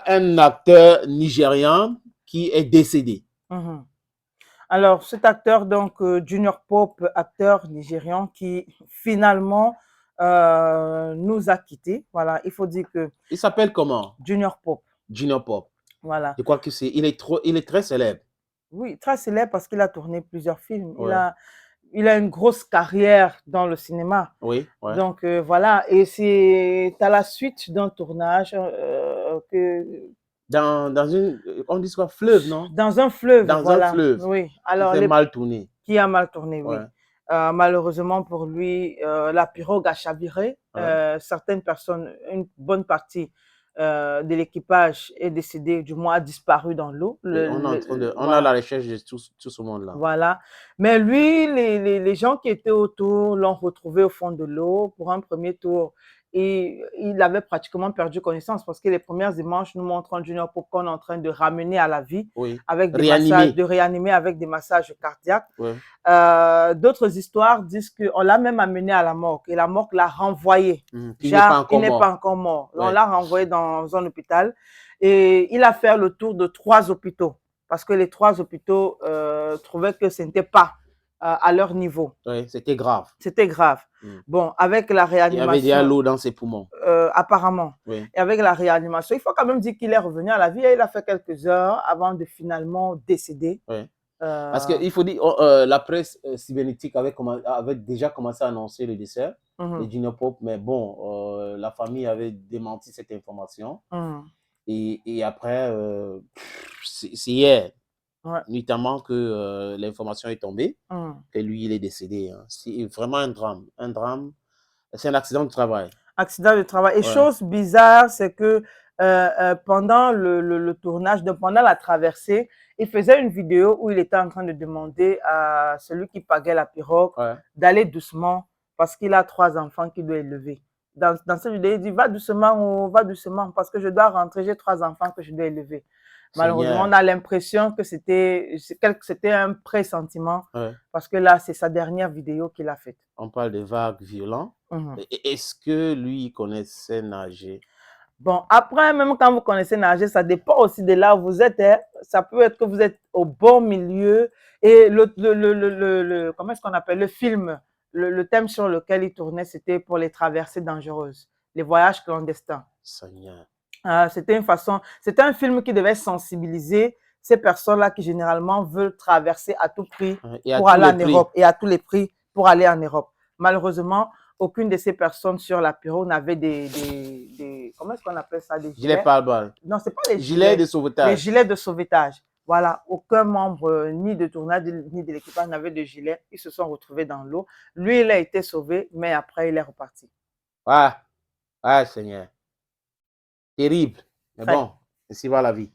un acteur nigérian qui est décédé. Mhm. Alors, cet acteur, donc Junior Pope, acteur nigérian qui finalement nous a quittés. Voilà, il faut dire que Il s'appelle comment? Junior Pope, Junior Pop. voilà. Je crois que c'est, il est très célèbre. Oui, très célèbre parce qu'il a tourné plusieurs films. Ouais. Il a une grosse carrière dans le cinéma. Oui, ouais. Donc voilà, et c'est à la suite d'un tournage Dans une, on dit quoi, fleuve, non? dans un fleuve, Dans un voilà. fleuve Oui, qui alors fait mal tourner. qui a mal tourné, oui. Ouais, Malheureusement pour lui, la pirogue a chaviré. ouais. Certaines personnes, une bonne partie de l'équipage est décédée, du moins a disparu dans l'eau. Et on est en train de, on a Voilà. la recherche de tout ce monde-là. Voilà. Mais lui, les gens qui étaient autour l'ont retrouvé au fond de l'eau pour un premier tour. Et il avait pratiquement perdu connaissance parce que les premières images nous montrent un Junior Popcorn en train de ramener à la vie Oui. avec des massages, Réanimé. de réanimer avec des massages cardiaques. Ouais. D'autres histoires disent qu'on l'a même amené à la morgue et la morgue l'a renvoyé. Qui n'est pas Genre, il encore n'est pas mort. encore mort. On Ouais. l'a renvoyé dans un hôpital et il a fait le tour de 3 hôpitaux parce que les 3 hôpitaux trouvaient que ce n'était pas à leur niveau. Ouais, c'était grave. C'était grave. Bon, avec la Il y avait déjà réanimation, l'eau dans ses poumons. apparemment, Oui. et avec la réanimation, il faut quand même dire qu'il est revenu à la vie et il a fait quelques heures avant de finalement décéder. Oui. Parce qu'il faut dire, la presse cybernétique avait déjà commencé à annoncer le décès de Junior Pope, mais bon, la famille avait démenti cette information. Et après, c'est hier, Ouais. notamment que l'information est tombée, que lui, il est décédé. Hein. C'est vraiment un drame. Un drame. C'est un accident de travail. Accident de travail. Et Ouais. chose bizarre, c'est que pendant le tournage, pendant la traversée, il faisait une vidéo où il était en train de demander à celui qui pagait la pirogue d'aller doucement parce qu'il a 3 enfants qu'il doit élever. Dans cette vidéo, il dit va doucement parce que je dois rentrer, j'ai 3 enfants que je dois élever. Malheureusement, on a l'impression que c'était un pressentiment parce que là, c'est sa dernière vidéo qu'il a faite. On parle de vagues violentes. Est-ce que lui connaissait nager? Bon, après, même quand vous connaissez nager, ça dépend aussi de là où vous êtes. Hein. Ça peut être que vous êtes au bon milieu. Et comment est-ce qu'on appelle le film, le thème sur lequel il tournait, c'était pour les traversées dangereuses, les voyages clandestins. Seigneur. C'était un film qui devait sensibiliser ces personnes-là qui généralement veulent traverser à tout prix pour aller en Europe et à tous les prix pour aller en Europe. Malheureusement, aucune de ces personnes sur la pirogue n'avait comment est-ce qu'on appelle ça, des gilets pare-balles. Non, c'est pas les gilets de sauvetage. Les gilets de sauvetage. Voilà, aucun membre ni de tournage ni de l'équipage n'avait de gilet. Ils se sont retrouvés dans l'eau. Lui, il a été sauvé, mais après, il est reparti. Ah, Seigneur. Terrible. Mais bon, ainsi va la vie.